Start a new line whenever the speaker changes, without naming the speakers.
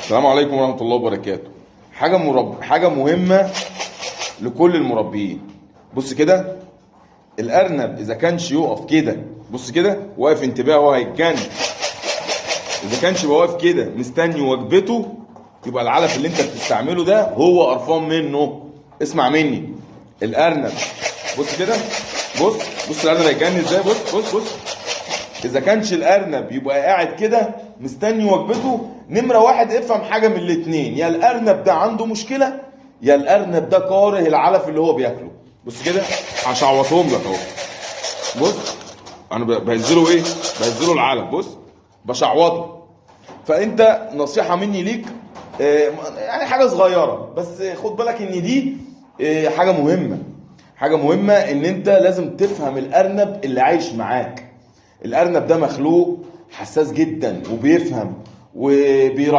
السلام عليكم ورحمة الله وبركاته. حاجة مهمة لكل المربيين. بص كده، الأرنب إذا كانش يقف كده، بص كده واقف انتباه وهو هيتجنن، إذا كانش واقف كده مستني وجبته، يبقى العلف اللي أنت بتستعمله ده هو قرفان منه. اسمع مني، الأرنب بص كده، بص الأرنب هيتجنن إزاي. بص إذا كانش الأرنب يبقى قاعد كده مستني وجبته، نمرة واحد افهم حاجة من الاتنين: يا الأرنب ده عنده مشكلة، يا الأرنب ده كاره العلف اللي هو بياكله. بص كده هشعوطهم لك اهو. بص انا بهزله ايه؟ بهزله العلف. بص بشعوطه. فانت نصيحة مني ليك، يعني حاجة صغيرة بس خد بالك ان دي حاجة مهمة ان انت لازم تفهم الأرنب اللي عايش معاك. الأرنب ده مخلوق حساس جدا وبيفهم وبيراعي